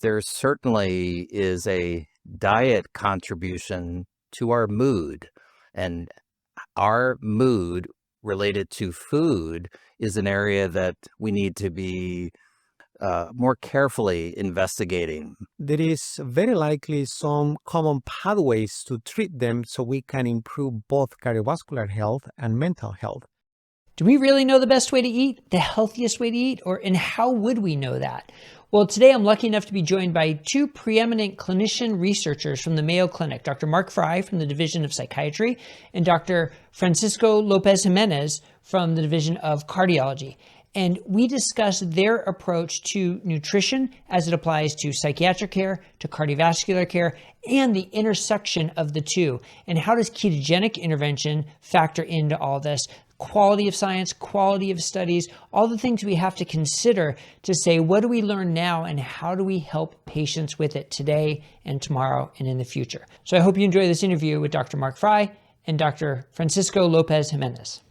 there certainly is a diet contribution to our mood, and our mood related to food is an area that we need to be more carefully investigating. There is very likely some common pathways to treat them so we can improve both cardiovascular health and mental health. Do we really know the best way to eat, the healthiest way to eat, and how would we know that? Well, today I'm lucky enough to be joined by two preeminent clinician researchers from the Mayo Clinic, Dr. Mark Frye from the Division of Psychiatry and Dr. Francisco Lopez-Jimenez from the Division of Cardiology. And we discuss their approach to nutrition as it applies to psychiatric care, to cardiovascular care, and the intersection of the two. And how does ketogenic intervention factor into all this? Quality of science, quality of studies, all the things we have to consider to say, what do we learn now and how do we help patients with it today and tomorrow and in the future? So I hope you enjoy this interview with Dr. Mark Frye and Dr. Francisco Lopez-Jimenez.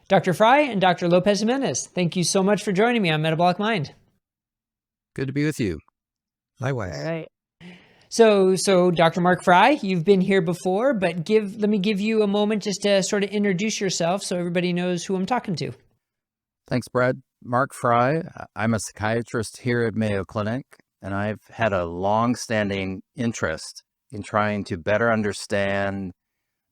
Dr. Frye and Dr. Lopez-Jimenez, thank you so much for joining me on Metabolic Mind. Good to be with you. Likewise. All right. So Dr. Mark Frye, you've been here before, but let me give you a moment just to sort of introduce yourself so everybody knows who I'm talking to. Thanks, Brad. Mark Frye. I'm a psychiatrist here at Mayo Clinic, and I've had a long-standing interest in trying to better understand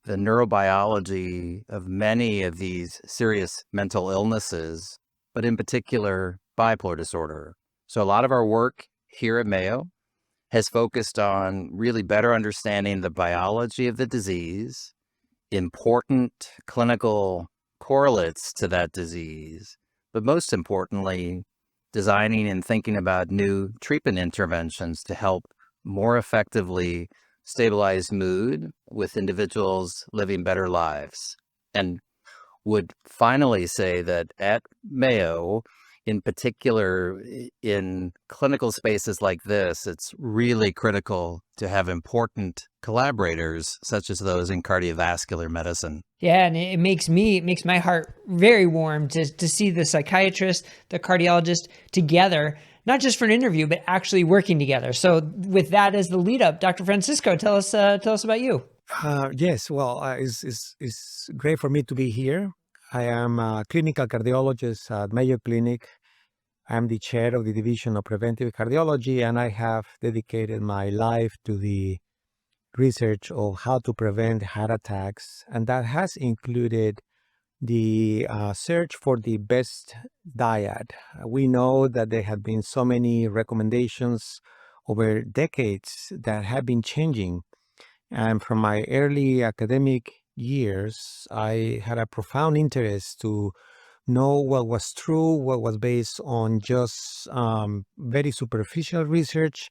the neurobiology of many of these serious mental illnesses, but in particular, bipolar disorder. So a lot of our work here at Mayo has focused on really better understanding the biology of the disease, important clinical correlates to that disease, but most importantly, designing and thinking about new treatment interventions to help more effectively stabilize mood with individuals living better lives. And would finally say that at Mayo, in particular in clinical spaces like this, it's really critical to have important collaborators such as those in cardiovascular medicine. Yeah, and it makes my heart very warm to see the psychiatrist, the cardiologist together, not just for an interview, but actually working together. So with that as the lead up, Dr. Francisco, tell us about you. Yes, well, it's great for me to be here. I am a clinical cardiologist at Mayo Clinic. I'm the chair of the Division of Preventive Cardiology, and I have dedicated my life to the research of how to prevent heart attacks. And that has included the search for the best diet. We know that there have been so many recommendations over decades that have been changing. And from my early academic years, I had a profound interest to know what was true, what was based on just very superficial research.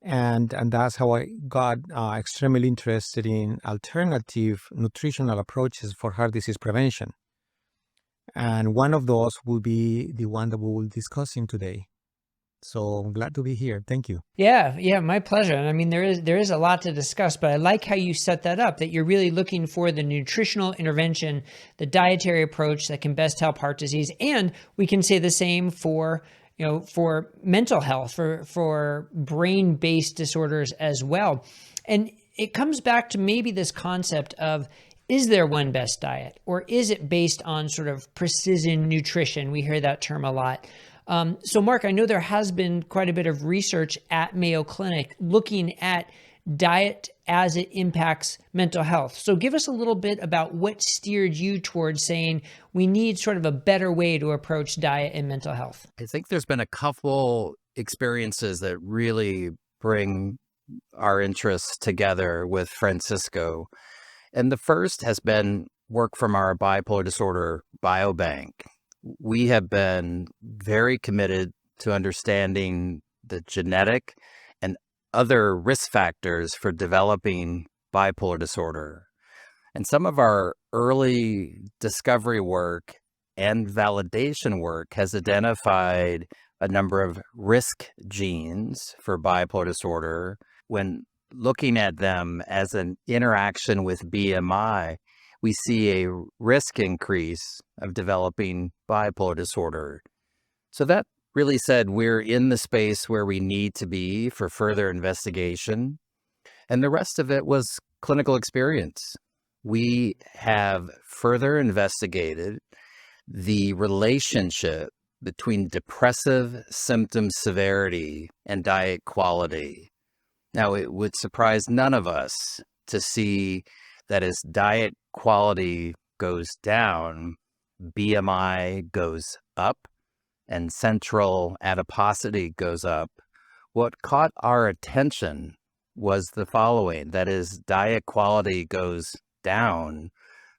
And that's how I got extremely interested in alternative nutritional approaches for heart disease prevention. And one of those will be the one that we will discuss today. So I'm glad to be here. Thank you. Yeah, my pleasure. And I mean, there is a lot to discuss, but I like how you set that up, that you're really looking for the nutritional intervention, the dietary approach that can best help heart disease. And we can say the same for mental health, for brain-based disorders as well. And it comes back to maybe this concept of, is there one best diet, or is it based on sort of precision nutrition? We hear that term a lot. So Mark, I know there has been quite a bit of research at Mayo Clinic looking at diet as it impacts mental health. So give us a little bit about what steered you towards saying we need sort of a better way to approach diet and mental health. I think there's been a couple experiences that really bring our interests together with Francisco. And the first has been work from our bipolar disorder biobank. We have been very committed to understanding the genetic and other risk factors for developing bipolar disorder. And some of our early discovery work and validation work has identified a number of risk genes for bipolar disorder. When looking at them as an interaction with BMI, we see a risk increase of developing bipolar disorder. So that really said we're in the space where we need to be for further investigation. And the rest of it was clinical experience. We have further investigated the relationship between depressive symptom severity and diet quality. Now, it would surprise none of us to see that as diet quality goes down, BMI goes up and central adiposity goes up. What caught our attention was the following, that is, diet quality goes down,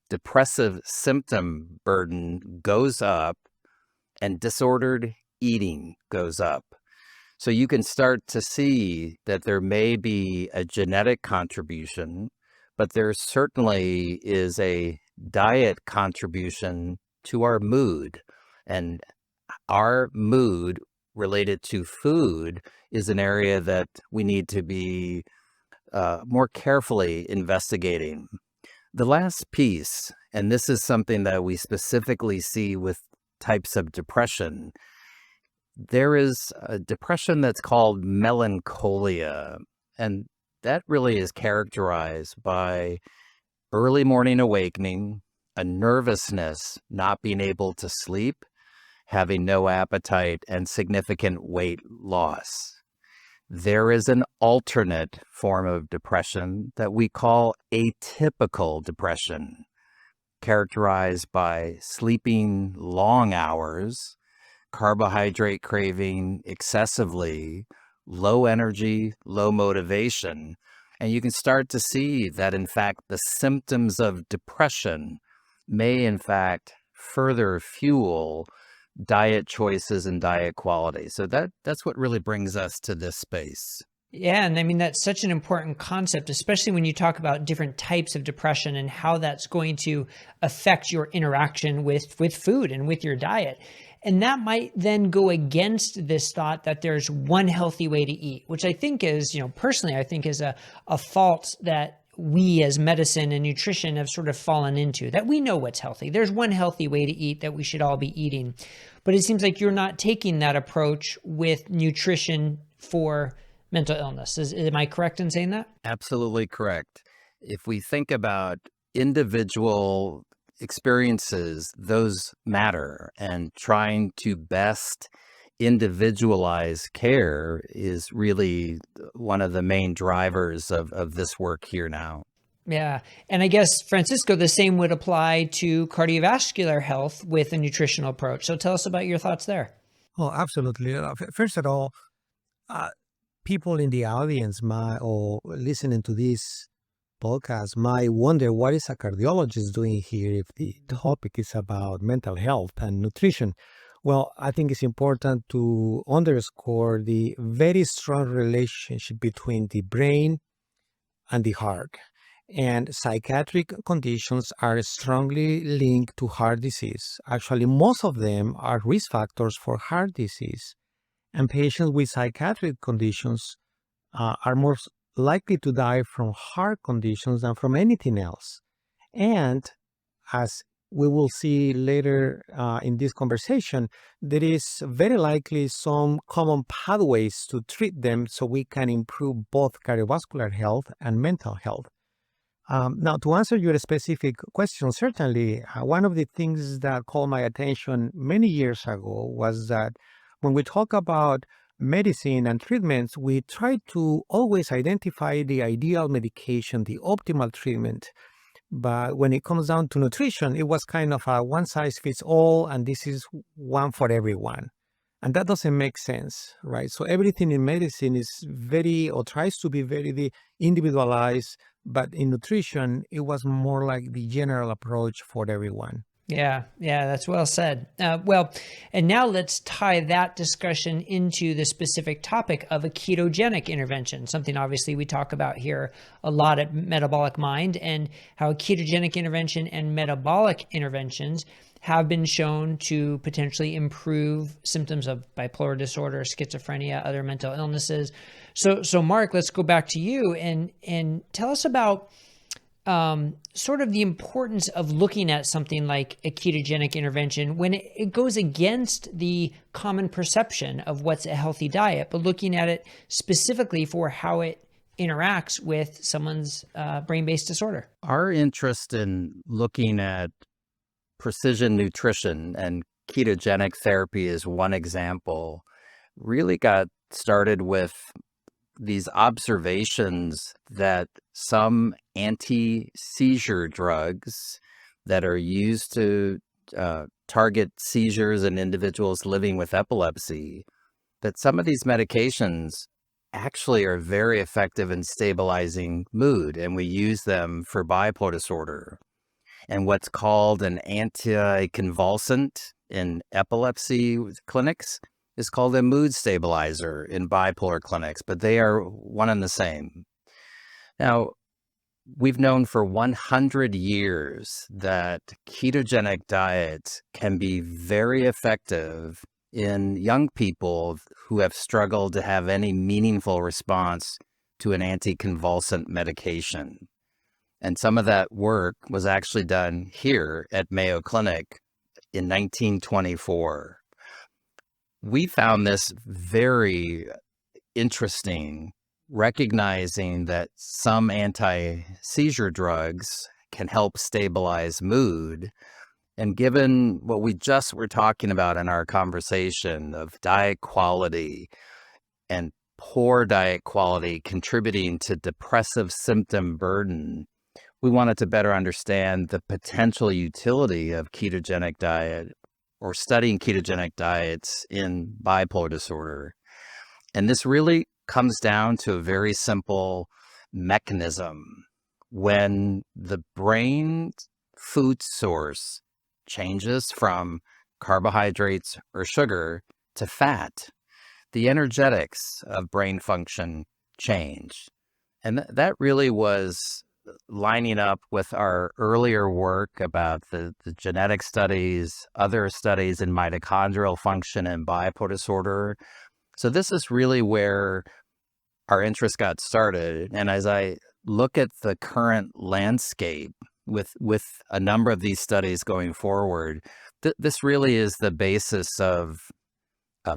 depressive symptom burden goes up, and disordered eating goes up. So you can start to see that there may be a genetic contribution, but there certainly is a diet contribution to our mood. And our mood related to food is an area that we need to be more carefully investigating. The last piece, and this is something that we specifically see with types of depression, there is a depression that's called melancholia, and that really is characterized by early morning awakening, a nervousness, not being able to sleep, having no appetite, and significant weight loss. There is an alternate form of depression that we call atypical depression, characterized by sleeping long hours, carbohydrate craving excessively, low energy, low motivation. And you can start to see that, in fact, the symptoms of depression may, in fact, further fuel diet choices and diet quality. So that's what really brings us to this space. Yeah, and I mean, that's such an important concept, especially when you talk about different types of depression and how that's going to affect your interaction with food and with your diet. And that might then go against this thought that there's one healthy way to eat, which I think is, personally, I think is a fault that we as medicine and nutrition have sort of fallen into, that we know what's healthy. There's one healthy way to eat that we should all be eating. But it seems like you're not taking that approach with nutrition for mental illness. Am I correct in saying that? Absolutely correct. If we think about individual experiences, those matter, and trying to best individualize care is really one of the main drivers of this work here now. Yeah. And I guess, Francisco, the same would apply to cardiovascular health with a nutritional approach. So tell us about your thoughts there. Oh, absolutely. First of all, people in the audience or listening to this podcast might wonder, what is a cardiologist doing here if the topic is about mental health and nutrition? Well, I think it's important to underscore the very strong relationship between the brain and the heart. And psychiatric conditions are strongly linked to heart disease. Actually, most of them are risk factors for heart disease. And patients with psychiatric conditions are more likely to die from heart conditions than from anything else. And as we will see later in this conversation, there is very likely some common pathways to treat them so we can improve both cardiovascular health and mental health. Now, to answer your specific question, certainly one of the things that caught my attention many years ago was that when we talk about medicine and treatments, we try to always identify the ideal medication, the optimal treatment. But when it comes down to nutrition, it was kind of a one size fits all, and this is one for everyone. And that doesn't make sense, right? So everything in medicine is tries to be very individualized, but in nutrition, it was more like the general approach for everyone. Yeah, that's well said. And now let's tie that discussion into the specific topic of a ketogenic intervention, something obviously we talk about here a lot at Metabolic Mind, and how a ketogenic intervention and metabolic interventions have been shown to potentially improve symptoms of bipolar disorder, schizophrenia, other mental illnesses. So Mark, let's go back to you and tell us about sort of the importance of looking at something like a ketogenic intervention when it goes against the common perception of what's a healthy diet, but looking at it specifically for how it interacts with someone's brain-based disorder. Our interest in looking at precision nutrition, and ketogenic therapy is one example, really got started with these observations that some anti-seizure drugs that are used to target seizures in individuals living with epilepsy, that some of these medications actually are very effective in stabilizing mood, and we use them for bipolar disorder. And what's called an anticonvulsant in epilepsy clinics is called a mood stabilizer in bipolar clinics, but they are one and the same. Now, we've known for 100 years that ketogenic diets can be very effective in young people who have struggled to have any meaningful response to an anticonvulsant medication. And some of that work was actually done here at Mayo Clinic in 1924. We found this very interesting, recognizing that some anti-seizure drugs can help stabilize mood. And given what we just were talking about in our conversation of diet quality and poor diet quality contributing to depressive symptom burden, we wanted to better understand the potential utility of ketogenic diet or studying ketogenic diets in bipolar disorder. And this really comes down to a very simple mechanism. When the brain food source changes from carbohydrates or sugar to fat, the energetics of brain function change. And that really was lining up with our earlier work about the genetic studies, other studies in mitochondrial function and bipolar disorder. So this is really where our interest got started. And as I look at the current landscape with a number of these studies going forward, this really is the basis of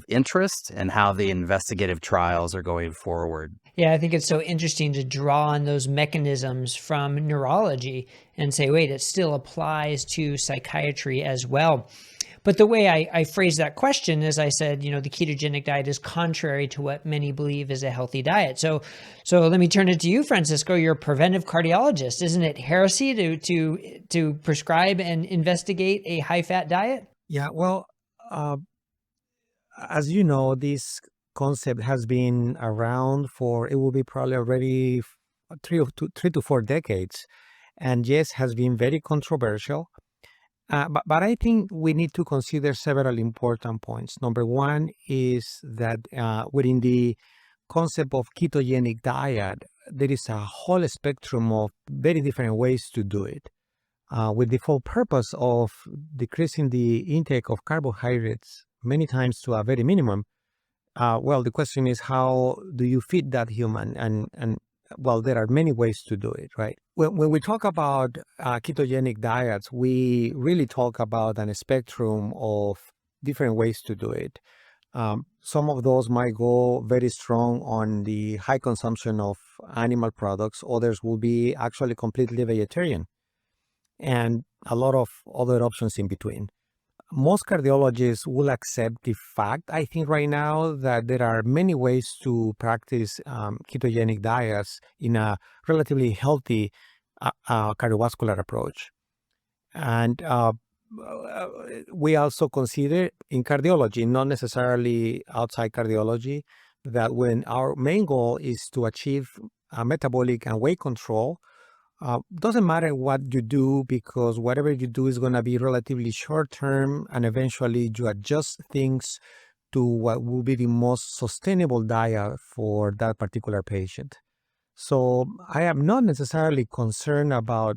interest and how the investigative trials are going forward. Yeah, I think it's so interesting to draw on those mechanisms from neurology and say, wait, it still applies to psychiatry as well. But the way I phrased that question is I said, the ketogenic diet is contrary to what many believe is a healthy diet. So let me turn it to you, Francisco. You're a preventive cardiologist. Isn't it heresy to prescribe and investigate a high-fat diet? Yeah, well, as you know, this concept has been around it will be probably already 3 to 4 decades. And yes, has been very controversial. But I think we need to consider several important points. Number one is that within the concept of ketogenic diet, there is a whole spectrum of very different ways to do it, with the full purpose of decreasing the intake of carbohydrates many times to a very minimum. Well, the question is, how do you feed that human? And well, there are many ways to do it, right? When we talk about ketogenic diets, we really talk about a spectrum of different ways to do it. Some of those might go very strong on the high consumption of animal products. Others will be actually completely vegetarian, and a lot of other options in between. Most cardiologists will accept the fact, I think right now, that there are many ways to practice ketogenic diets in a relatively healthy cardiovascular approach. And we also consider in cardiology, not necessarily outside cardiology, that when our main goal is to achieve metabolic and weight control, doesn't matter what you do, because whatever you do is going to be relatively short term, and eventually you adjust things to what will be the most sustainable diet for that particular patient. So I am not necessarily concerned about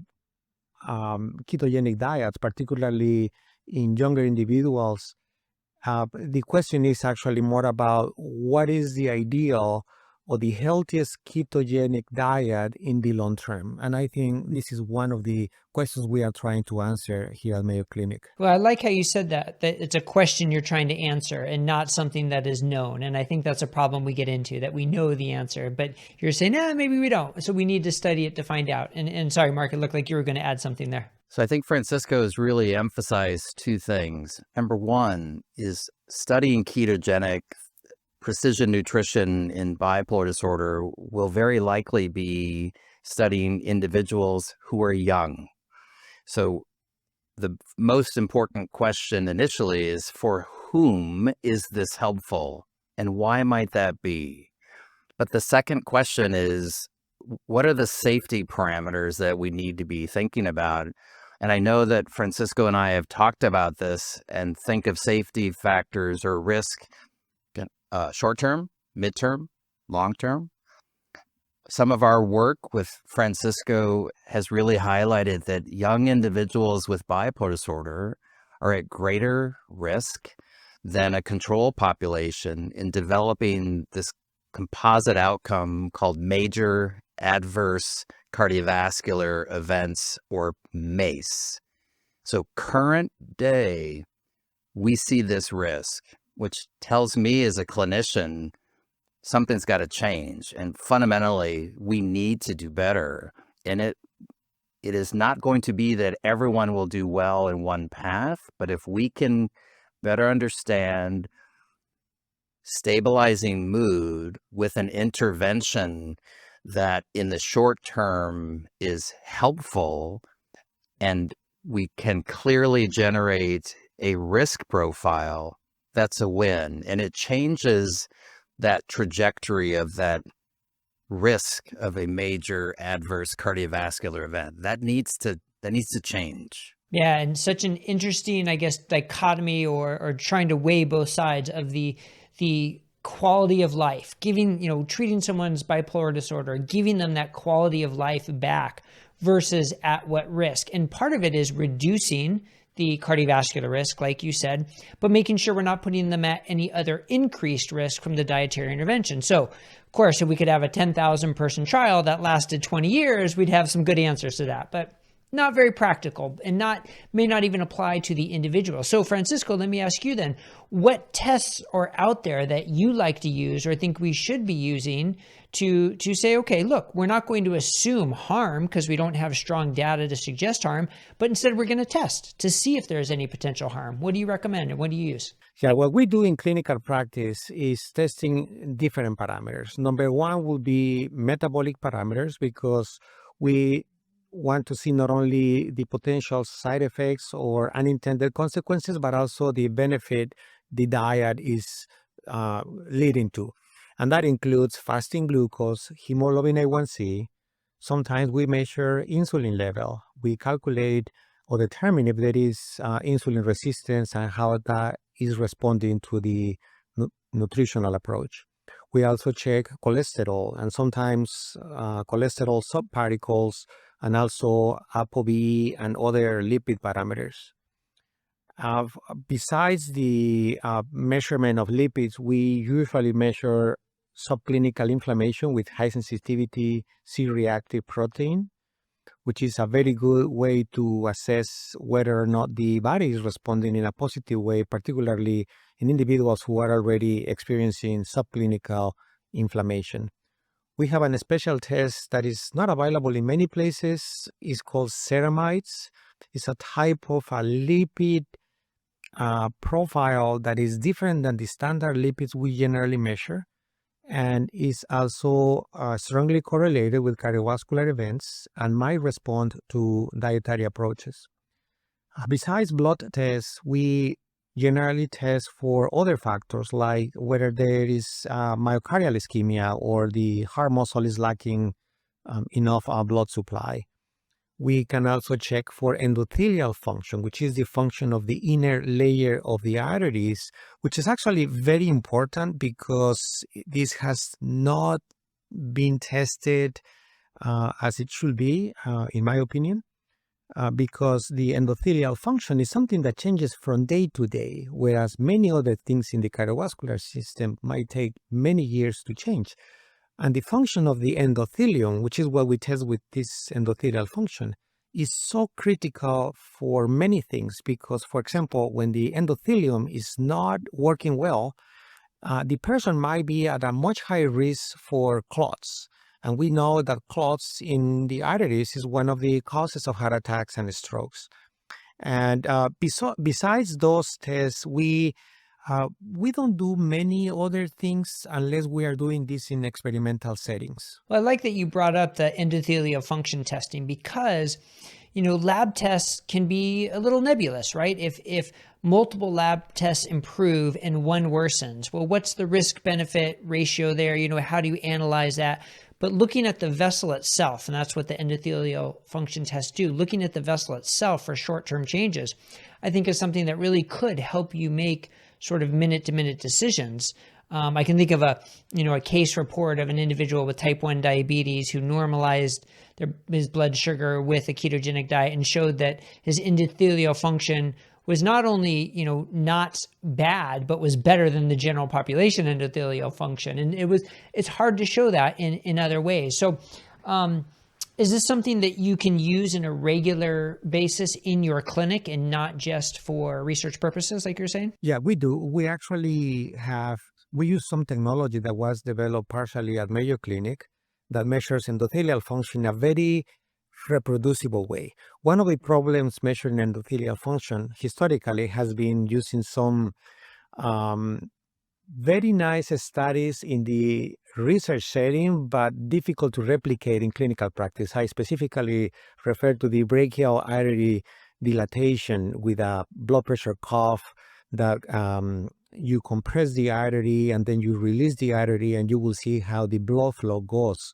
ketogenic diets, particularly in younger individuals. The question is actually more about what is the ideal or the healthiest ketogenic diet in the long term? And I think this is one of the questions we are trying to answer here at Mayo Clinic. Well, I like how you said that it's a question you're trying to answer and not something that is known. And I think that's a problem we get into, that we know the answer, but you're saying, maybe we don't. So we need to study it to find out. And sorry, Mark, it looked like you were going to add something there. So I think Francisco has really emphasized two things. Number one is studying ketogenic precision nutrition in bipolar disorder will very likely be studying individuals who are young. So the most important question initially is, for whom is this helpful and why might that be? But the second question is, what are the safety parameters that we need to be thinking about? And I know that Francisco and I have talked about this and think of safety factors or risk short-term, mid-term, long-term. Some of our work with Francisco has really highlighted that young individuals with bipolar disorder are at greater risk than a control population in developing this composite outcome called major adverse cardiovascular events, or MACE. So current day, we see this risk, which tells me as a clinician, something's got to change. And fundamentally, we need to do better. And it is not going to be that everyone will do well in one path, but if we can better understand stabilizing mood with an intervention that in the short term is helpful, and we can clearly generate a risk profile, that's a win. And it changes that trajectory of that risk of a major adverse cardiovascular event. That needs to change. Yeah, and such an interesting, I guess, dichotomy or trying to weigh both sides of the quality of life, treating someone's bipolar disorder, giving them that quality of life back versus at what risk. And part of it is reducing the cardiovascular risk, like you said, but making sure we're not putting them at any other increased risk from the dietary intervention. So, of course, if we could have a 10,000 person trial that lasted 20 years, we'd have some good answers to that. But not very practical and may not even apply to the individual. So Francisco, let me ask you then, what tests are out there that you like to use or think we should be using to say, okay, look, we're not going to assume harm because we don't have strong data to suggest harm, but instead we're going to test to see if there's any potential harm. What do you recommend and what do you use? Yeah, what we do in clinical practice is testing different parameters. Number one will be metabolic parameters, because we want to see not only the potential side effects or unintended consequences, but also the benefit the diet is leading to. And that includes fasting glucose, hemoglobin A1C. Sometimes we measure insulin level. We calculate or determine if there is insulin resistance and how that is responding to the nutritional approach. We also check cholesterol and sometimes cholesterol subparticles, and also ApoB and other lipid parameters. Besides the measurement of lipids, we usually measure subclinical inflammation with high sensitivity C-reactive protein, which is a very good way to assess whether or not the body is responding in a positive way, particularly in individuals who are already experiencing subclinical inflammation. We have a special test that is not available in many places. It's called ceramides. It's a type of a lipid profile that is different than the standard lipids we generally measure, and is also strongly correlated with cardiovascular events and might respond to dietary approaches. Besides blood tests, we generally test for other factors like whether there is myocardial ischemia or the heart muscle is lacking enough blood supply. We can also check for endothelial function, which is the function of the inner layer of the arteries, which is actually very important because this has not been tested as it should be, in my opinion. Because the endothelial function is something that changes from day to day, whereas many other things in the cardiovascular system might take many years to change. And the function of the endothelium, which is what we test with this endothelial function, is so critical for many things because, for example, when the endothelium is not working well, the person might be at a much higher risk for clots. And we know that clots in the arteries is one of the causes of heart attacks and strokes. And besides those tests, we don't do many other things unless we are doing this in experimental settings. Well, I like that you brought up the endothelial function testing because, lab tests can be a little nebulous, right? If multiple lab tests improve and one worsens, well, what's the risk-benefit ratio there? How do you analyze that? But looking at the vessel itself, and that's what the endothelial function tests do, looking at the vessel itself for short-term changes, I think is something that really could help you make sort of minute-to-minute decisions. I can think of a case report of an individual with type 1 diabetes who normalized his blood sugar with a ketogenic diet and showed that his endothelial function was not only, not bad, but was better than the general population endothelial function. And it's hard to show that in other ways. So, is this something that you can use in a regular basis in your clinic and not just for research purposes, like you're saying? Yeah, we do. We actually we use some technology that was developed partially at Mayo Clinic that measures endothelial function in a very reproducible way. One of the problems measuring endothelial function historically has been using some very nice studies in the research setting, but difficult to replicate in clinical practice. I specifically refer to the brachial artery dilatation with a blood pressure cuff that you compress the artery and then you release the artery and you will see how the blood flow goes.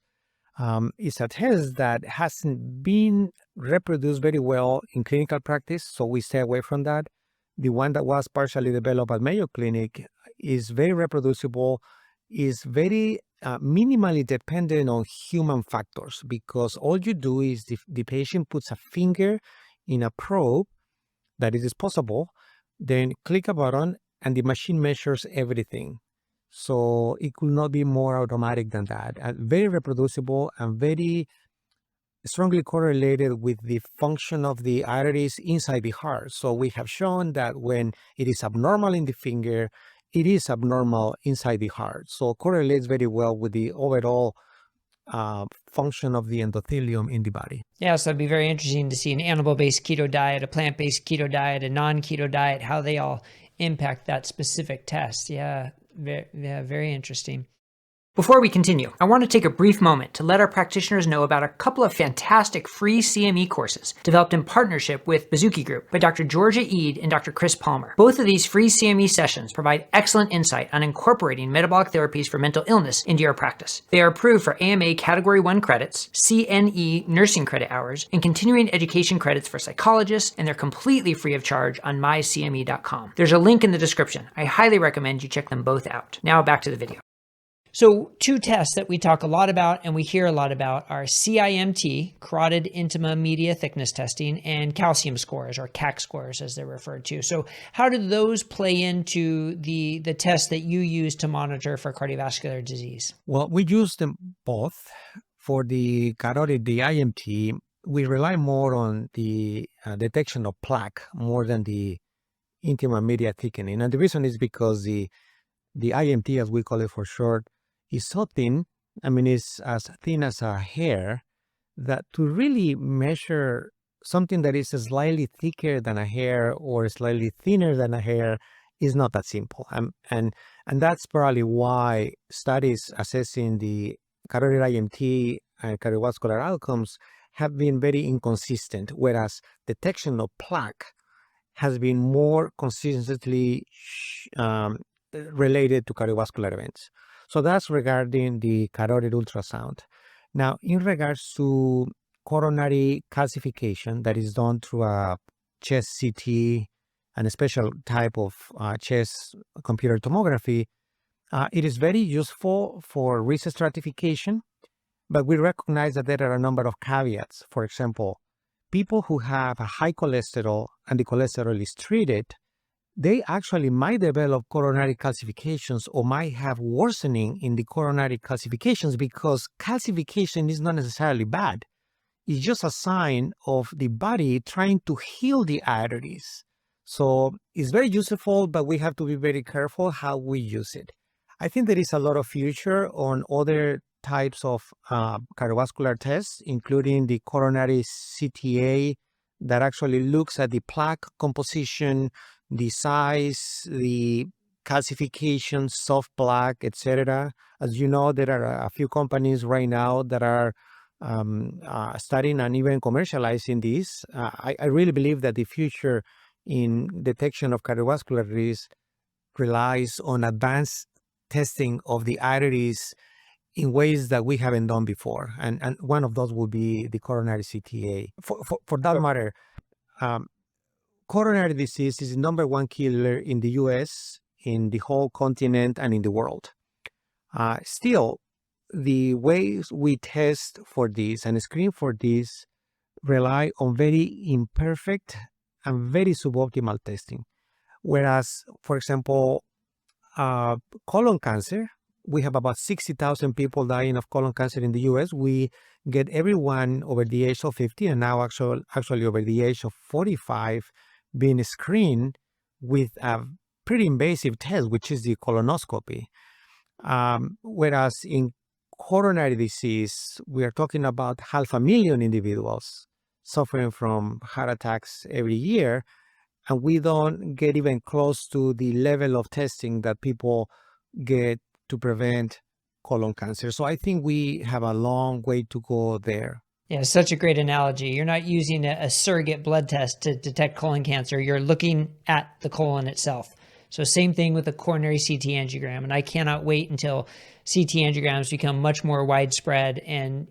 It's a test that hasn't been reproduced very well in clinical practice, so we stay away from that. The one that was partially developed at Mayo Clinic is very reproducible, is very minimally dependent on human factors because all you do is the patient puts a finger in a probe that is disposable, then click a button and the machine measures everything. So it could not be more automatic than that. Very reproducible and very strongly correlated with the function of the arteries inside the heart. So we have shown that when it is abnormal in the finger, it is abnormal inside the heart. So it correlates very well with the overall function of the endothelium in the body. Yeah, so it'd be very interesting to see an animal-based keto diet, a plant-based keto diet, a non-keto diet, how they all impact that specific test. Yeah, very interesting. Before we continue, I want to take a brief moment to let our practitioners know about a couple of fantastic free CME courses developed in partnership with Bazooki Group by Dr. Georgia Eid and Dr. Chris Palmer. Both of these free CME sessions provide excellent insight on incorporating metabolic therapies for mental illness into your practice. They are approved for AMA Category 1 credits, CNE nursing credit hours, and continuing education credits for psychologists, and they're completely free of charge on mycme.com. There's a link in the description. I highly recommend you check them both out. Now back to the video. So two tests that we talk a lot about and we hear a lot about are CIMT, carotid intima media thickness testing, and calcium scores, or CAC scores as they're referred to. So how do those play into the tests that you use to monitor for cardiovascular disease? Well, we use them both. For the carotid, the IMT, we rely more on the detection of plaque more than the intima media thickening. And the reason is because the IMT, as we call it for short, is so thin, it's as thin as a hair, that to really measure something that is slightly thicker than a hair or slightly thinner than a hair is not that simple. And that's probably why studies assessing the carotid IMT and cardiovascular outcomes have been very inconsistent, whereas detection of plaque has been more consistently related to cardiovascular events. So that's regarding the carotid ultrasound. Now, in regards to coronary calcification that is done through a chest CT and a special type of chest computer tomography, it is very useful for risk stratification, but we recognize that there are a number of caveats. For example, people who have a high cholesterol and the cholesterol is treated they actually might develop coronary calcifications or might have worsening in the coronary calcifications, because calcification is not necessarily bad. It's just a sign of the body trying to heal the arteries. So it's very useful, but we have to be very careful how we use it. I think there is a lot of future on other types of cardiovascular tests, including the coronary CTA that actually looks at the plaque composition, the size, the calcification, soft plaque, etc. As you know, there are a few companies right now that are studying and even commercializing this. I really believe that the future in detection of cardiovascular risk relies on advanced testing of the arteries in ways that we haven't done before. And one of those will be the coronary CTA. For that matter, coronary disease is the number one killer in the US, in the whole continent, and in the world. Still, the ways we test for this and screen for this rely on very imperfect and very suboptimal testing. Whereas, for example, colon cancer, we have about 60,000 people dying of colon cancer in the US. We get everyone over the age of 50 and now actually over the age of 45 being screened with a pretty invasive test, which is the colonoscopy. Whereas in coronary disease, we are talking about 500,000 individuals suffering from heart attacks every year, and we don't get even close to the level of testing that people get to prevent colon cancer. So I think we have a long way to go there. Yeah, such a great analogy. You're not using a surrogate blood test to detect colon cancer. You're looking at the colon itself. So same thing with the coronary CT angiogram. And I cannot wait until CT angiograms become much more widespread and,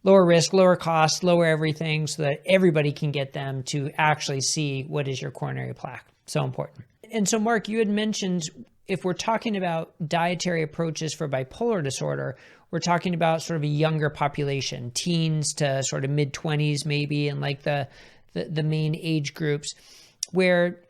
lower risk, lower cost, lower everything, so that everybody can get them to actually see what is your coronary plaque. So important. And so, Mark, you had mentioned if we're talking about dietary approaches for bipolar disorder, we're talking about sort of a younger population, teens to sort of mid-20s maybe, and like the main age groups where,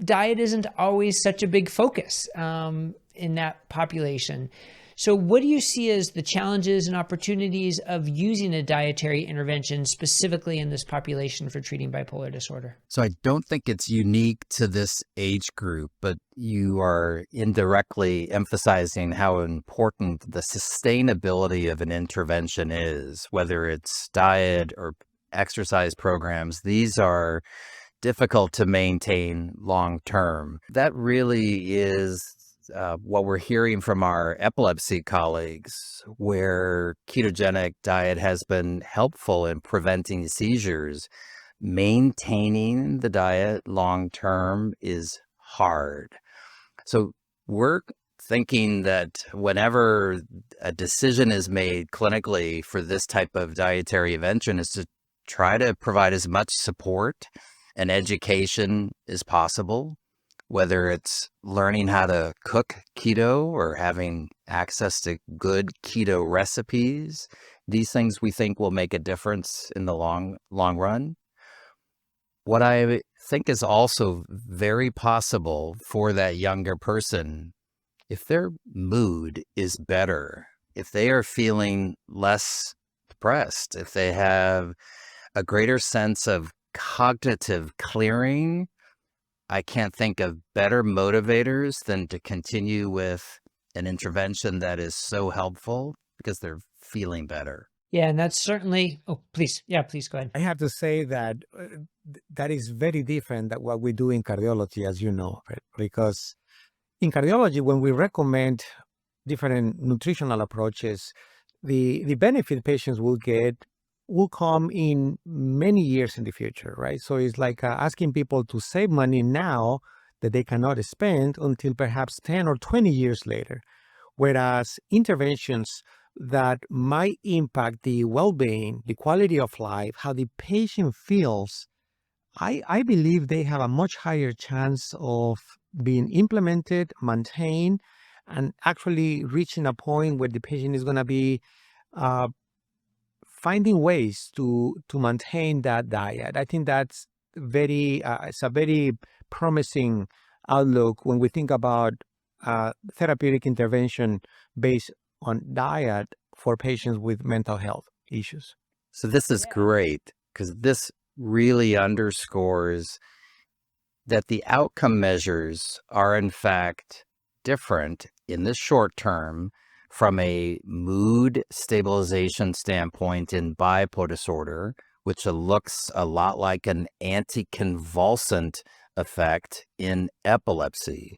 diet isn't always such a big focus in that population. So what do you see as the challenges and opportunities of using a dietary intervention specifically in this population for treating bipolar disorder? So I don't think it's unique to this age group, but you are indirectly emphasizing how important the sustainability of an intervention is, whether it's diet or exercise programs. These are difficult to maintain long term. That really is what we're hearing from our epilepsy colleagues, where ketogenic diet has been helpful in preventing seizures. Maintaining the diet long term is hard. So we're thinking that whenever a decision is made clinically for this type of dietary intervention is to try to provide as much support and education as possible, whether it's learning how to cook keto or having access to good keto recipes. These things we think will make a difference in the long run. What I think is also very possible for that younger person, if their mood is better, if they are feeling less depressed, if they have a greater sense of cognitive clearing, I can't think of better motivators than to continue with an intervention that is so helpful because they're feeling better. Yeah, and that's certainly, please go ahead. I have to say that that is very different than what we do in cardiology, as you know, right? Because in cardiology, when we recommend different nutritional approaches, the benefit patients will get will come in many years in the future, right? So it's like asking people to save money now that they cannot spend until perhaps 10 or 20 years later. Whereas interventions that might impact the well-being, the quality of life, how the patient feels, I believe they have a much higher chance of being implemented, maintained, and actually reaching a point where the patient is going to be finding ways to maintain that diet. I think that's it's a very promising outlook when we think about therapeutic intervention based on diet for patients with mental health issues. So this is great because this really underscores that the outcome measures are in fact different in the short term from a mood stabilization standpoint in bipolar disorder, which looks a lot like an anticonvulsant effect in epilepsy.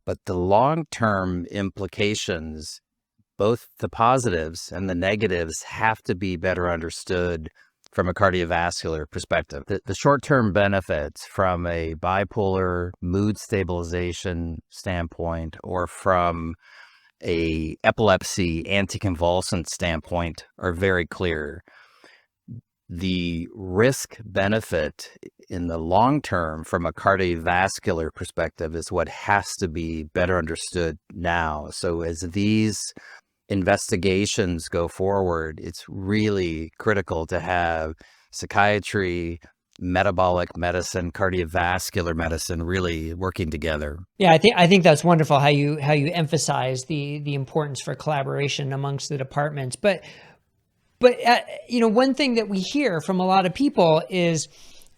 But the long-term implications, both the positives and the negatives, have to be better understood from a cardiovascular perspective. The short-term benefits from a bipolar mood stabilization standpoint or from a epilepsy anticonvulsant standpoint are very clear. The risk benefit in the long term from a cardiovascular perspective is what has to be better understood now. So as these investigations go forward, it's really critical to have psychiatry, metabolic medicine, cardiovascular medicine really working together. Yeah, I think that's wonderful how you emphasize the importance for collaboration amongst the departments. But one thing that we hear from a lot of people is,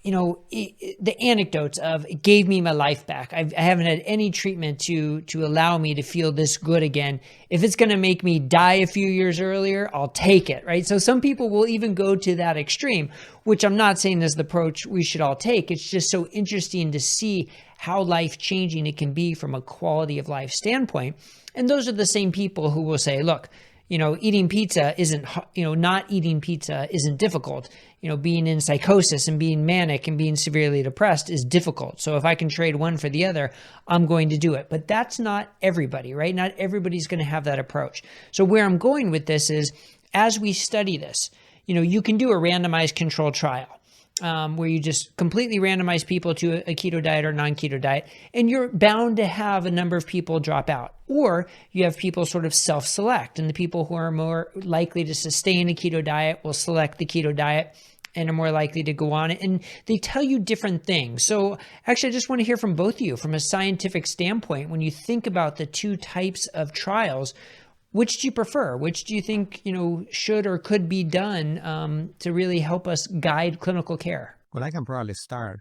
the anecdotes of it gave me my life back. I haven't had any treatment to allow me to feel this good again. If it's going to make me die a few years earlier, I'll take it, right? So some people will even go to that extreme, which I'm not saying is the approach we should all take. It's just so interesting to see how life-changing it can be from a quality of life standpoint. And those are the same people who will say, look, eating pizza isn't, not eating pizza isn't difficult. Being in psychosis and being manic and being severely depressed is difficult. So if I can trade one for the other, I'm going to do it. But that's not everybody, right? Not everybody's going to have that approach. So where I'm going with this is, as we study this, you can do a randomized controlled trial. Where you just completely randomize people to a keto diet or non-keto diet, and you're bound to have a number of people drop out. Or you have people sort of self-select, and the people who are more likely to sustain a keto diet will select the keto diet and are more likely to go on it. And they tell you different things. So actually, I just want to hear from both of you from a scientific standpoint. When you think about the two types of trials, which do you prefer? Which do you think, should or could be done to really help us guide clinical care? Well, I can probably start.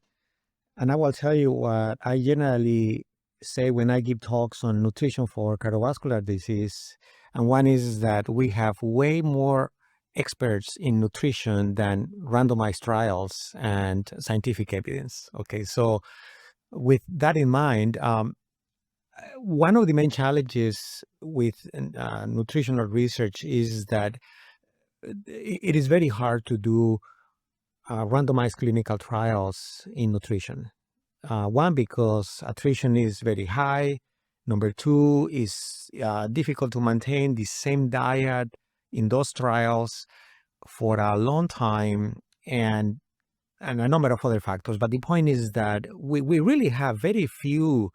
And I will tell you what I generally say when I give talks on nutrition for cardiovascular disease. And one is that we have way more experts in nutrition than randomized trials and scientific evidence. Okay, so with that in mind, one of the main challenges with nutritional research is that it is very hard to do randomized clinical trials in nutrition. One, because attrition is very high. Number two, is difficult to maintain the same diet in those trials for a long time, and a number of other factors. But the point is that we really have very few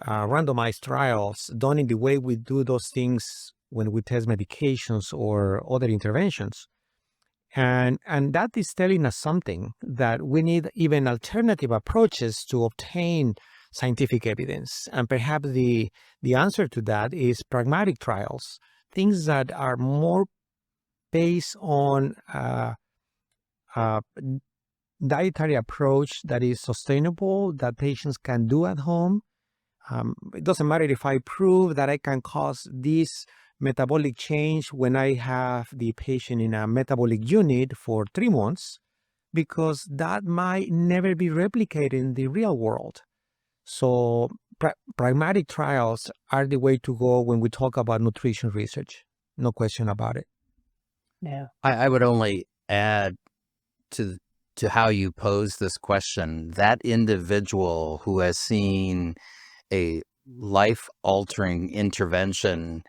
randomized trials done in the way we do those things when we test medications or other interventions. And that is telling us something, that we need even alternative approaches to obtain scientific evidence. And perhaps the answer to that is pragmatic trials, things that are more based on dietary approach that is sustainable, that patients can do at home. It doesn't matter if I prove that I can cause this metabolic change when I have the patient in a metabolic unit for 3 months, because that might never be replicated in the real world. So pragmatic trials are the way to go when we talk about nutrition research. No question about it. Yeah. I would only add to how you pose this question, that individual who has seen a life-altering intervention,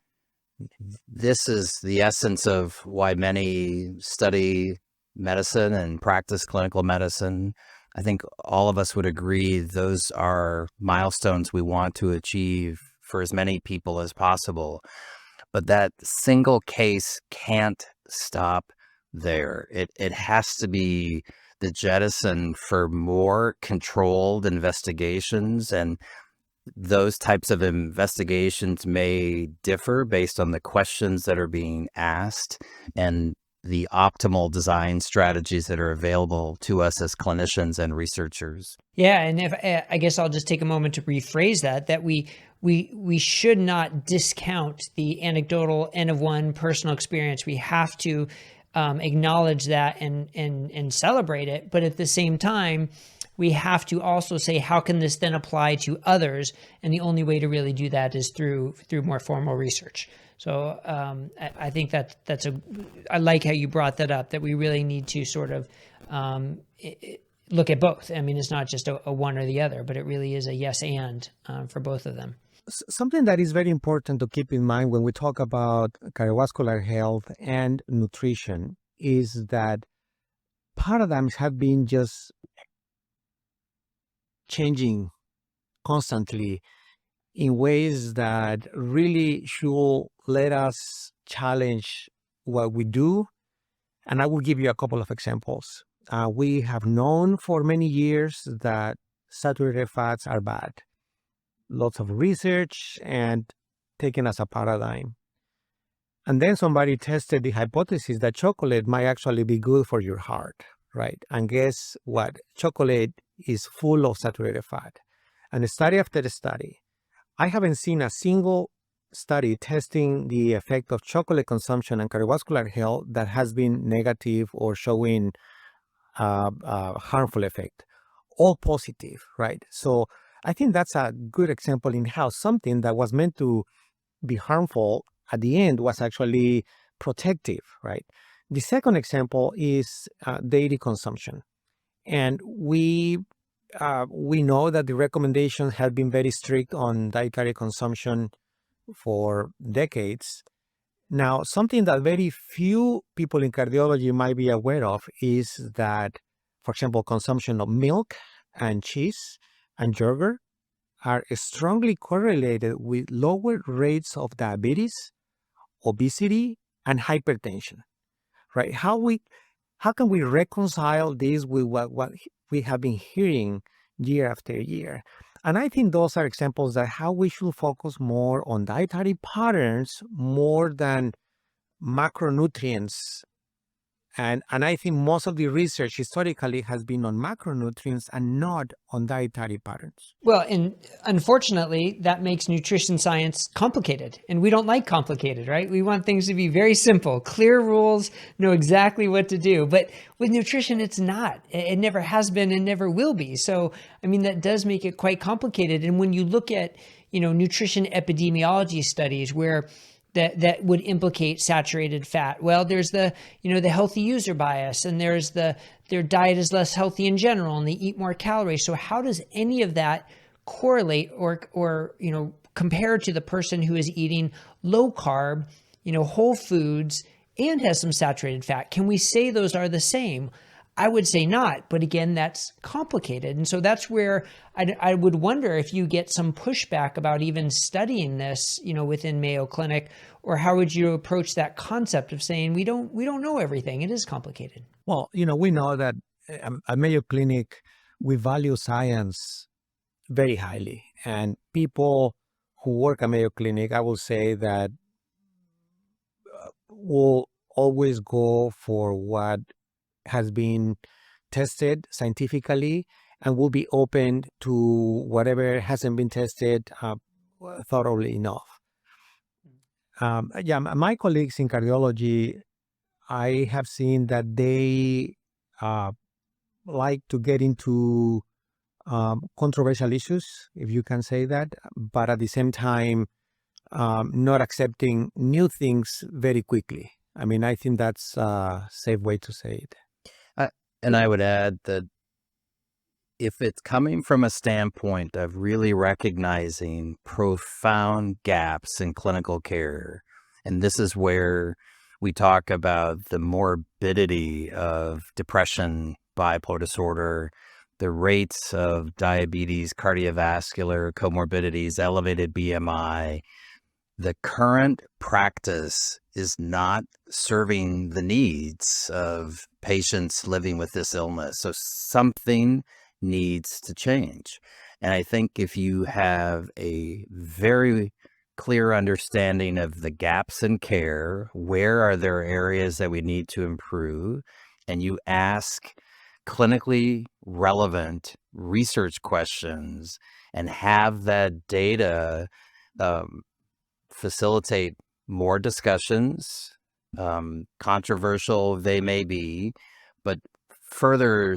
this is the essence of why many study medicine and practice clinical medicine. I think all of us would agree those are milestones we want to achieve for as many people as possible. But that single case can't stop there. It has to be the jettison for more controlled investigations, and those types of investigations may differ based on the questions that are being asked and the optimal design strategies that are available to us as clinicians and researchers. Yeah, and if I guess I'll just take a moment to rephrase that we should not discount the anecdotal N of one personal experience. We have to acknowledge that and celebrate it, but at the same time, we have to also say, how can this then apply to others? And the only way to really do that is through more formal research. So I think I like how you brought that up, that we really need to sort of look at both. I mean, it's not just a one or the other, but it really is a yes and for both of them. Something that is very important to keep in mind when we talk about cardiovascular health and nutrition is that paradigms have been just changing constantly in ways that really should let us challenge what we do. And I will give you a couple of examples. We have known for many years that saturated fats are bad. Lots of research and taken as a paradigm. And then somebody tested the hypothesis that chocolate might actually be good for your heart, right? And guess what? Chocolate is full of saturated fat. And study after study, I haven't seen a single study testing the effect of chocolate consumption and cardiovascular health that has been negative or showing harmful effect. All positive, right? So I think that's a good example in how something that was meant to be harmful at the end was actually protective, right? The second example is dairy consumption. And we know that the recommendations have been very strict on dietary consumption for decades. Now, something that very few people in cardiology might be aware of is that, for example, consumption of milk and cheese and yogurt are strongly correlated with lower rates of diabetes, obesity, and hypertension, right? How can we reconcile this with what we have been hearing year after year? And I think those are examples that how we should focus more on dietary patterns more than macronutrients. And I think most of the research historically has been on macronutrients and not on dietary patterns. Well, and unfortunately, that makes nutrition science complicated. And we don't like complicated, right? We want things to be very simple, clear rules, know exactly what to do. But with nutrition, it's not. It never has been and never will be. So, I mean, that does make it quite complicated. And when you look at, nutrition epidemiology studies where that would implicate saturated fat. Well, there's the healthy user bias, and there's their diet is less healthy in general, and they eat more calories. So how does any of that correlate or compare to the person who is eating low carb, whole foods and has some saturated fat? Can we say those are the same? I would say not, but again, that's complicated. And so that's where I would wonder if you get some pushback about even studying this, within Mayo Clinic, or how would you approach that concept of saying we don't know everything? It is complicated. Well, we know that at Mayo Clinic, we value science very highly. And people who work at Mayo Clinic, I will say that will always go for what has been tested scientifically and will be open to whatever hasn't been tested thoroughly enough. My colleagues in cardiology, I have seen that they like to get into controversial issues, if you can say that, but at the same time, not accepting new things very quickly. I mean, I think that's a safe way to say it. And I would add that if it's coming from a standpoint of really recognizing profound gaps in clinical care, and this is where we talk about the morbidity of depression, bipolar disorder, the rates of diabetes, cardiovascular comorbidities, elevated BMI, the current practice is not serving the needs of patients living with this illness. So something needs to change. And I think if you have a very clear understanding of the gaps in care, where are there areas that we need to improve, and you ask clinically relevant research questions and have that data facilitate more discussions, controversial they may be, but further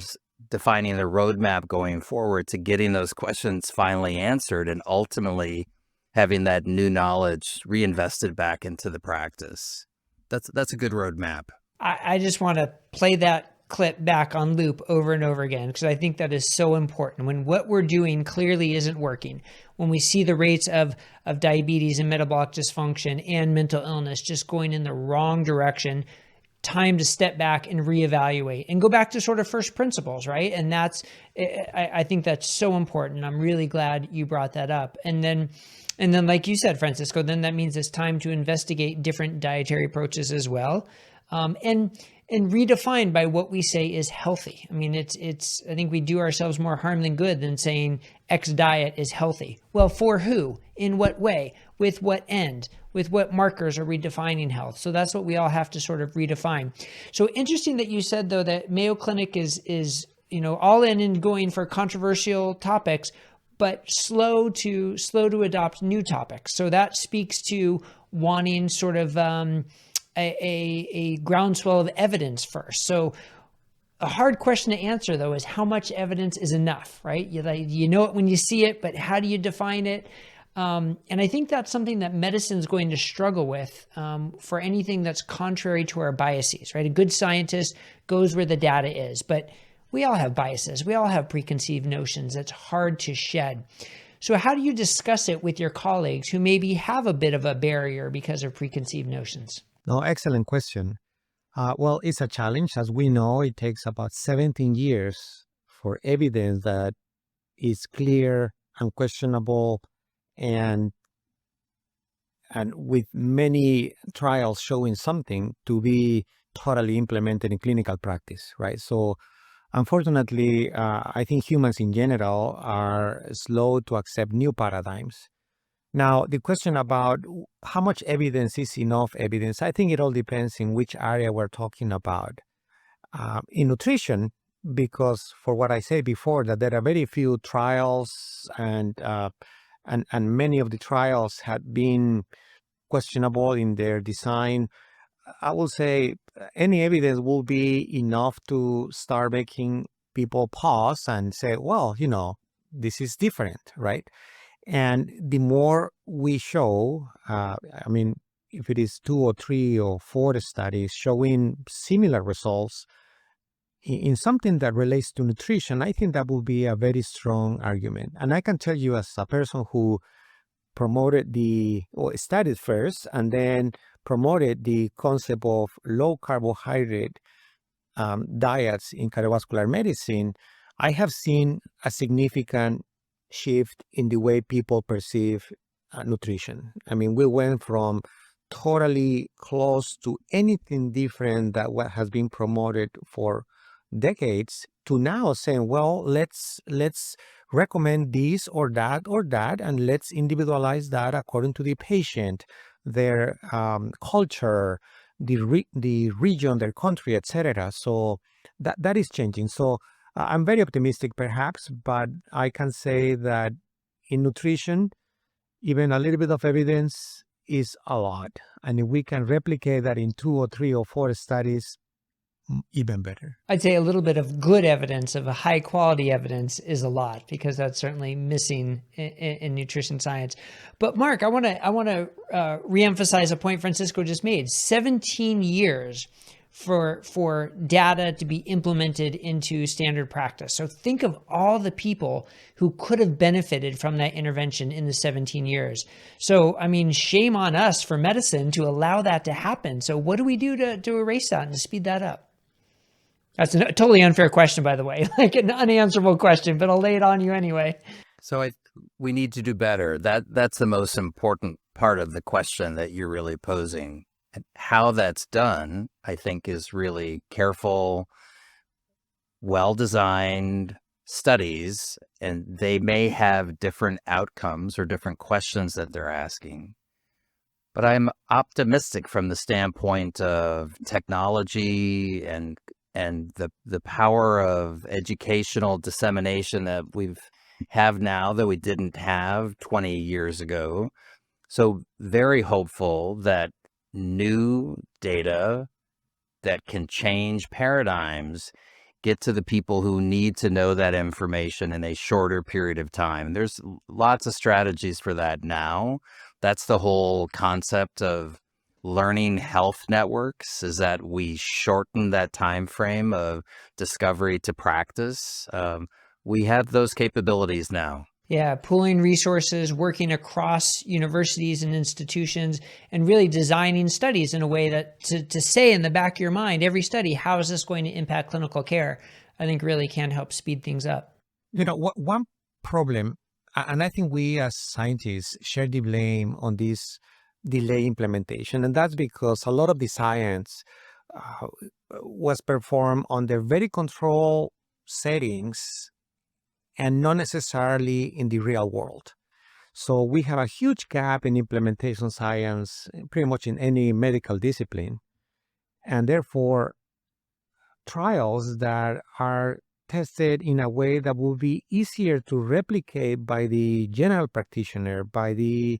defining the roadmap going forward to getting those questions finally answered and ultimately having that new knowledge reinvested back into the practice. That's a good roadmap. I just want to play that clip back on loop over and over again, because I think that is so important. When what we're doing clearly isn't working, when we see the rates of diabetes and metabolic dysfunction and mental illness just going in the wrong direction, time to step back and reevaluate and go back to sort of first principles, right? And I think that's so important. I'm really glad you brought that up. And then like you said, Francisco, then that means it's time to investigate different dietary approaches as well. And redefined by what we say is healthy. I mean, I think we do ourselves more harm than good than saying X diet is healthy. Well, for who? In what way? With what end? With what markers are we defining health? So that's what we all have to sort of redefine. So interesting that you said, though, that Mayo Clinic is all in and going for controversial topics, but slow to adopt new topics. So that speaks to wanting sort of a groundswell of evidence first. So a hard question to answer, though, is how much evidence is enough, right? You know it when you see it, but how do you define it? And I think that's something that medicine is going to struggle with for anything that's contrary to our biases, right? A good scientist goes where the data is, but we all have biases. We all have preconceived notions. That's hard to shed. So how do you discuss it with your colleagues who maybe have a bit of a barrier because of preconceived notions? No, excellent question. Well, it's a challenge. As we know, it takes about 17 years for evidence that is clear, unquestionable, and with many trials showing something to be totally implemented in clinical practice, right? So unfortunately, I think humans in general are slow to accept new paradigms. Now, the question about how much evidence is enough evidence, I think it all depends in which area we're talking about. In nutrition, because for what I said before, that there are very few trials and many of the trials had been questionable in their design, I will say any evidence will be enough to start making people pause and say, well, this is different, right? And the more we show, if it is 2 or 3 or 4 studies showing similar results in something that relates to nutrition, I think that will be a very strong argument. And I can tell you, as a person who studied first and then promoted the concept of low carbohydrate diets in cardiovascular medicine, I have seen a significant shift in the way people perceive nutrition. I mean, we went from totally close to anything different that what has been promoted for decades to now saying, well, let's recommend this or that, and let's individualize that according to the patient, their culture, the region, their country, etc. So that is changing. So I'm very optimistic, perhaps, but I can say that in nutrition, even a little bit of evidence is a lot. And if we can replicate that in 2 or 3 or 4 studies, even better. I'd say a little bit of good evidence, of a high quality evidence, is a lot, because that's certainly missing in nutrition science. But Mark, I want to reemphasize a point Francisco just made. 17 years for data to be implemented into standard practice. So think of all the people who could have benefited from that intervention in the 17 years. So, I mean, shame on us for medicine to allow that to happen. So what do we do to erase that and to speed that up? That's a totally unfair question, by the way, like an unanswerable question, but I'll lay it on you anyway. So we need to do better. That's the most important part of the question that you're really posing. And how that's done, I think, is really careful, well-designed studies, and they may have different outcomes or different questions that they're asking. But I'm optimistic from the standpoint of technology and the power of educational dissemination that we have now that we didn't have 20 years ago. So very hopeful that new data that can change paradigms get to the people who need to know that information in a shorter period of time. There's lots of strategies for that now. That's the whole concept of learning health networks, is that we shorten that time frame of discovery to practice. We have those capabilities now. Yeah, pooling resources, working across universities and institutions, and really designing studies in a way that to say in the back of your mind, every study, how is this going to impact clinical care, I think really can help speed things up. One problem, and I think we as scientists share the blame on this delay implementation, and that's because a lot of the science was performed under very controlled settings and not necessarily in the real world. So we have a huge gap in implementation science pretty much in any medical discipline. And therefore, trials that are tested in a way that will be easier to replicate by the general practitioner, by the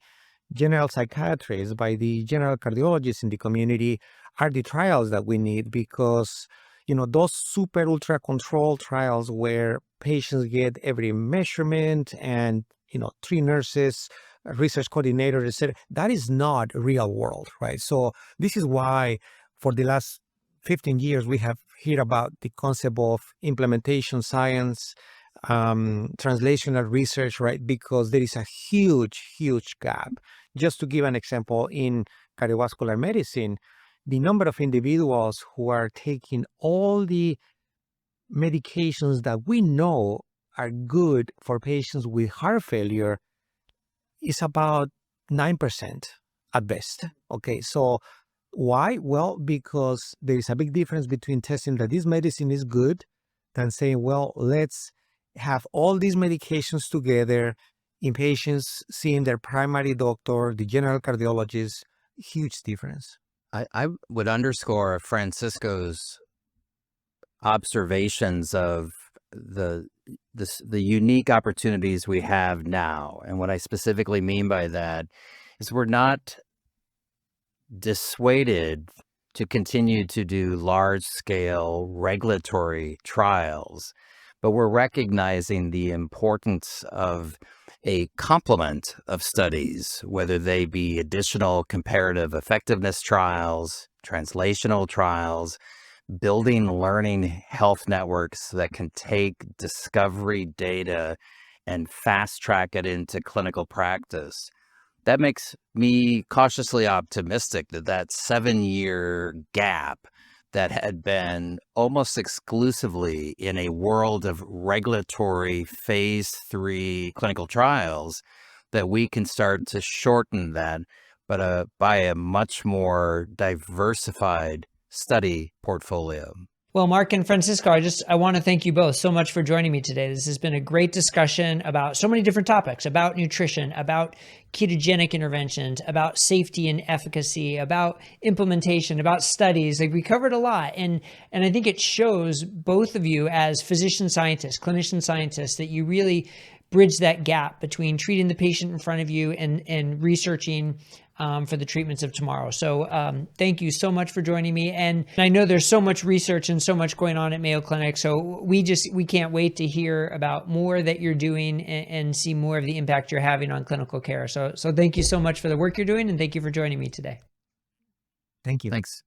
general psychiatrist, by the general cardiologist in the community are the trials that we need, because those super ultra controlled trials where patients get every measurement and 3 nurses, a research coordinator, etc., that is not real world, right? So this is why for the last 15 years we have heard about the concept of implementation science, translational research, right? Because there is a huge gap. Just to give an example, in cardiovascular medicine, the number of individuals who are taking all the medications that we know are good for patients with heart failure is about 9% at best. Okay, so why? Well, because there is a big difference between testing that this medicine is good than saying, well, let's have all these medications together in patients seeing their primary doctor, the general cardiologist. Huge difference. I would underscore Francisco's observations of the unique opportunities we have now. And what I specifically mean by that is we're not dissuaded to continue to do large-scale regulatory trials, but we're recognizing the importance of a complement of studies, whether they be additional comparative effectiveness trials, translational trials, building learning health networks that can take discovery data and fast track it into clinical practice. That makes me cautiously optimistic that 7-year gap that had been almost exclusively in a world of regulatory phase 3 clinical trials, that we can start to shorten that, but by a much more diversified study portfolio. Well, Mark and Francisco, I want to thank you both so much for joining me today. This has been a great discussion about so many different topics, about nutrition, about ketogenic interventions, about safety and efficacy, about implementation, about studies. Like, we covered a lot. And I think it shows both of you as physician scientists, clinician scientists, that you really bridge that gap between treating the patient in front of you and researching for the treatments of tomorrow. So thank you so much for joining me. And I know there's so much research and so much going on at Mayo Clinic. So we can't wait to hear about more that you're doing and see more of the impact you're having on clinical care. So thank you so much for the work you're doing, and thank you for joining me today. Thank you. Thanks.